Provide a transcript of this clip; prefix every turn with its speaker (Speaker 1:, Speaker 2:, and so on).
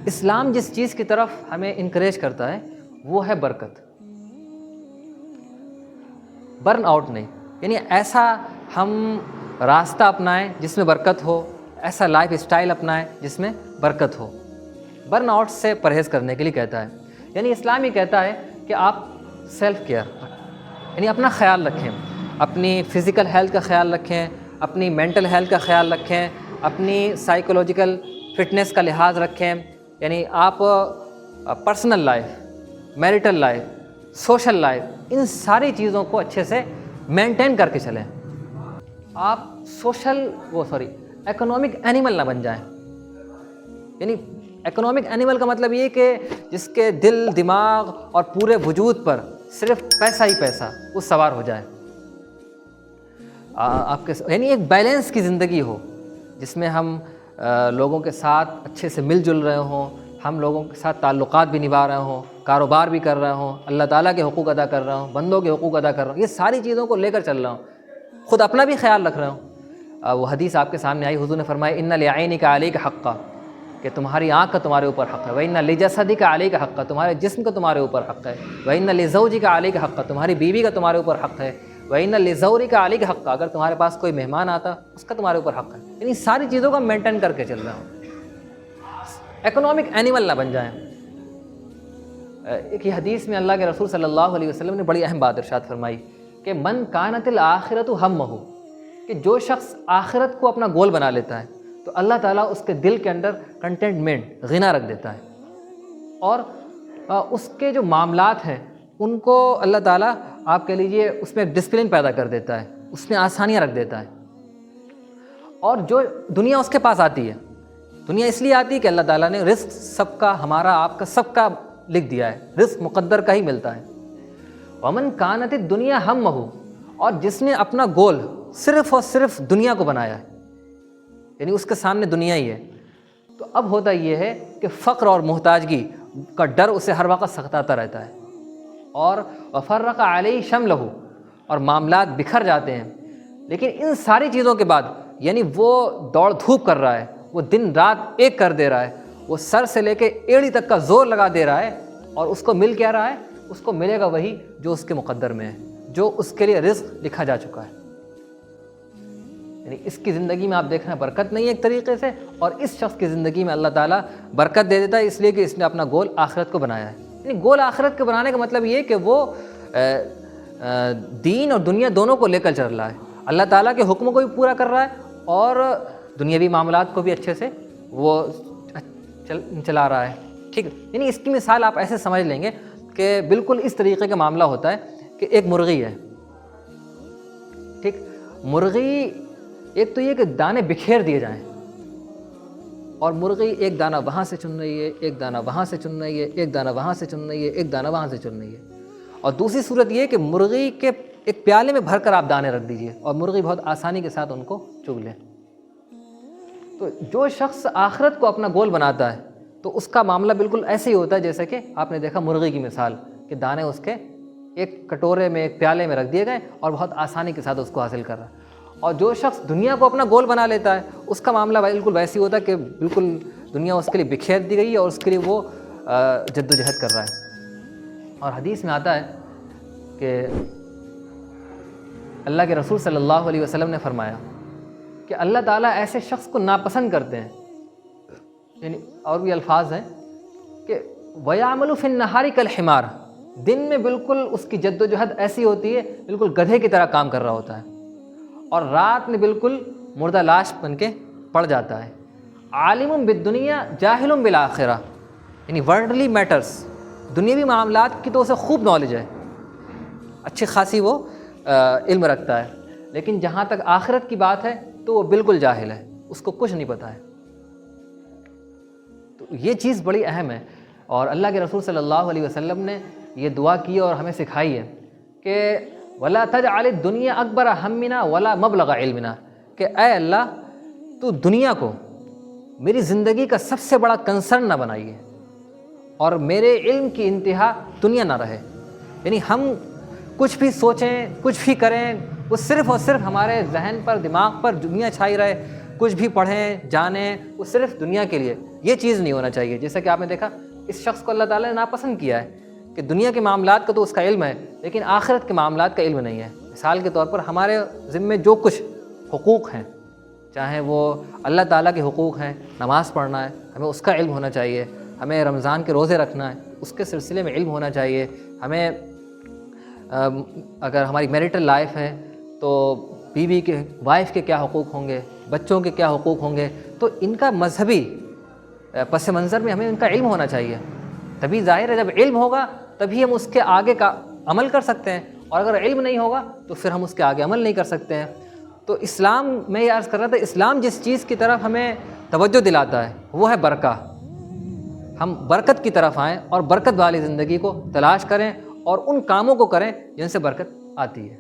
Speaker 1: اسلام جس چیز کی طرف ہمیں انکریج کرتا ہے وہ ہے برکت، برن آؤٹ نہیں. یعنی ایسا ہم راستہ اپنائیں جس میں برکت ہو، ایسا لائف اسٹائل اپنائیں جس میں برکت ہو. برن آؤٹ سے پرہیز کرنے کے لیے کہتا ہے. یعنی اسلام یہ کہتا ہے کہ آپ سیلف کیئر، یعنی اپنا خیال رکھیں، اپنی فزیکل ہیلتھ کا خیال رکھیں، اپنی مینٹل ہیلتھ کا خیال رکھیں، اپنی سائیکولوجیکل فٹنس کا لحاظ رکھیں. یعنی آپ personal life, marital life, social life, ان ساری چیزوں کو اچھے سے مینٹین کر کے چلیں. آپ اکنامک اینیمل نہ بن جائیں. یعنی اکنامک اینیمل کا مطلب یہ کہ جس کے دل، دماغ اور پورے وجود پر صرف پیسہ ہی پیسہ وہ سوار ہو جائے. آپ کے یعنی ایک بیلنس کی زندگی ہو جس میں ہم لوگوں کے ساتھ اچھے سے مل جل رہے ہوں، ہم لوگوں کے ساتھ تعلقات بھی نبھا رہے ہوں، کاروبار بھی کر رہے ہوں، اللہ تعالیٰ کے حقوق ادا کر رہا ہوں، بندوں کے حقوق ادا کر رہا ہوں، یہ ساری چیزوں کو لے کر چل رہا ہوں، خود اپنا بھی خیال رکھ رہا ہوں. وہ حدیث آپ کے سامنے آئی، حضور نے فرمایا ان لعینک علیک حقا، کہ تمہاری آنکھ کا تمہارے اوپر حق ہے. وَإِنَّ لِجَسَدِكَ عَلَيْكَ حَقًّا، تمہارے جسم کا تمہارے اوپر حق ہے. وَإِنَّ لِزَوْجِكَ عَلَيْكَ حَقًّا، تمہاری بیوی کا تمہارے اوپر حق ہے. وَإِنَّ لِزَوْرِكَ عَلَيْكَ حَقًّا، اگر تمہارے پاس کوئی مہمان آتا اس کا تمہارے اوپر حق ہے. یعنی ساری چیزوں کو مینٹین کر کے چل رہا ہوں، اکنامک اینیمل نہ بن جائیں. ایک یہ حدیث میں اللہ کے رسول صلی اللہ علیہ وسلم نے بڑی اہم بات ارشاد فرمائی کہ من کانت الآخرۃ ہمہ، کہ جو شخص آخرت کو اپنا گول بنا لیتا ہے تو اللہ تعالیٰ اس کے دل کے اندر کنٹینٹمنٹ، غنا رکھ دیتا ہے، اور اس کے جو معاملات ہیں ان کو اللہ تعالیٰ آپ کہہ لیجیے اس میں ایک ڈسپلن پیدا کر دیتا ہے، اس میں آسانیاں رکھ دیتا ہے. اور جو دنیا اس کے پاس آتی ہے، دنیا اس لیے آتی ہے کہ اللہ تعالیٰ نے رزق سب کا، ہمارا آپ کا سب کا لکھ دیا ہے، رزق مقدر کا ہی ملتا ہے. ومن کانت الدنیا ہمہ، اور جس نے اپنا گول صرف اور صرف دنیا کو بنایا ہے، یعنی اس کے سامنے دنیا ہی ہے، تو اب ہوتا یہ ہے کہ فقر اور محتاجگی کا ڈر اسے ہر وقت سختاتا رہتا ہے. اور وفرق علیہ شملہ، اور معاملات بکھر جاتے ہیں. لیکن ان ساری چیزوں کے بعد یعنی وہ دوڑ دھوپ کر رہا ہے، وہ دن رات ایک کر دے رہا ہے، وہ سر سے لے کے ایڑی تک کا زور لگا دے رہا ہے، اور اس کو مل کیا رہا ہے؟ اس کو ملے گا وہی جو اس کے مقدر میں ہے، جو اس کے لیے رزق لکھا جا چکا ہے. یعنی اس کی زندگی میں آپ دیکھ رہے ہیں برکت نہیں ہے ایک طریقے سے، اور اس شخص کی زندگی میں اللہ تعالیٰ برکت دے دیتا ہے اس لیے کہ اس نے اپنا گول آخرت کو بنایا ہے. یعنی گول آخرت کو بنانے کا مطلب یہ کہ وہ دین اور دنیا دونوں کو لے کر چل رہا ہے، اللہ تعالیٰ کے حکموں کو بھی پورا کر رہا ہے اور دنیاوی معاملات کو بھی اچھے سے وہ چلا رہا ہے. ٹھیک ہے، یعنی اس کی مثال آپ ایسے سمجھ لیں گے کہ بالکل اس طریقے کا معاملہ ہوتا ہے کہ ایک مرغی ہے. ٹھیک، مرغی ایک تو یہ کہ دانے بکھیر دیے جائیں، اور مرغی ایک دانہ وہاں سے چن رہی ہے، ایک دانہ وہاں سے چن رہی ہے، ایک دانہ وہاں سے چن رہی ہے، ایک دانہ وہاں سے چن رہی ہے. اور دوسری صورت یہ کہ مرغی کے ایک پیالے میں بھر کر آپ دانے رکھ دیجئے اور مرغی بہت آسانی کے ساتھ ان کو چگ لے. تو جو شخص آخرت کو اپنا گول بناتا ہے تو اس کا معاملہ بالکل ایسے ہی ہوتا ہے جیسے کہ آپ نے دیکھا مرغی کی مثال، کہ دانے اس کے ایک کٹورے میں، ایک پیالے میں رکھ دیے گئے اور بہت آسانی کے ساتھ اس کو حاصل کر رہا ہے. اور جو شخص دنیا کو اپنا گول بنا لیتا ہے اس کا معاملہ بالکل ویسے ہی ہوتا ہے کہ بالکل دنیا اس کے لیے بکھیر دی گئی ہے اور اس کے لیے وہ جد و جہد کر رہا ہے. اور حدیث میں آتا ہے کہ اللہ کے رسول صلی اللہ علیہ وسلم نے فرمایا کہ اللہ تعالیٰ ایسے شخص کو ناپسند کرتے ہیں، یعنی اور بھی الفاظ ہیں کہ وَيَعْمَلُ فِي النَّهَارِ كَالْحِمَارِ، دن میں بالکل اس کی جد و جہد ایسی ہوتی ہے بالکل گدھے کی طرح کام کر رہا ہوتا ہے، اور رات میں بالکل مردہ لاش بن کے پڑ جاتا ہے. عالم بالدنیا جاہل بالآخرہ، یعنی ورلڈلی میٹرز، دنیاوی معاملات کی تو اسے خوب نالج ہے، اچھی خاصی وہ علم رکھتا ہے، لیکن جہاں تک آخرت کی بات ہے تو وہ بالکل جاہل ہے، اس کو کچھ نہیں پتہ ہے. تو یہ چیز بڑی اہم ہے، اور اللہ کے رسول صلی اللہ علیہ وسلم نے یہ دعا کی اور ہمیں سکھائی ہے کہ وَلَا تَجْعَلِ الدُّنْيَا أَكْبَرَ هَمِّنَا وَلَا مَبْلَغَ عِلْمِنَا، کہ اے اللہ تو دنیا کو میری زندگی کا سب سے بڑا کنسرن نہ بنائیے اور میرے علم کی انتہا دنیا نہ رہے. یعنی ہم کچھ بھی سوچیں، کچھ بھی کریں، وہ صرف اور صرف ہمارے ذہن پر، دماغ پر دنیا چھائی رہے، کچھ بھی پڑھیں جانیں وہ صرف دنیا کے لیے، یہ چیز نہیں ہونا چاہیے۔ جیسا کہ آپ نے دیکھا اس شخص کو اللہ تعالیٰ نے ناپسند کیا ہے کہ دنیا کے معاملات کا تو اس کا علم ہے لیکن آخرت کے معاملات کا علم نہیں ہے۔ مثال کے طور پر ہمارے ذمے جو کچھ حقوق ہیں، چاہے وہ اللہ تعالیٰ کے حقوق ہیں، نماز پڑھنا ہے ہمیں اس کا علم ہونا چاہیے، ہمیں رمضان کے روزے رکھنا ہے اس کے سلسلے میں علم ہونا چاہیے، ہمیں اگر ہماری میریٹل لائف ہے تو بیوی کے وائف کے کیا حقوق ہوں گے، بچوں کے کیا حقوق ہوں گے، تو ان کا مذہبی پس منظر میں ہمیں ان کا علم ہونا چاہیے۔ تبھی ظاہر ہے جب علم ہوگا تبھی ہم اس کے آگے کا عمل کر سکتے ہیں، اور اگر علم نہیں ہوگا تو پھر ہم اس کے آگے عمل نہیں کر سکتے ہیں۔ تو اسلام، میں یہ عرض کر رہا تھا، اسلام جس چیز کی طرف ہمیں توجہ دلاتا ہے وہ ہے برکہ۔ ہم برکت کی طرف آئیں اور برکت والی زندگی کو تلاش کریں اور ان کاموں کو کریں جن سے برکت آتی ہے۔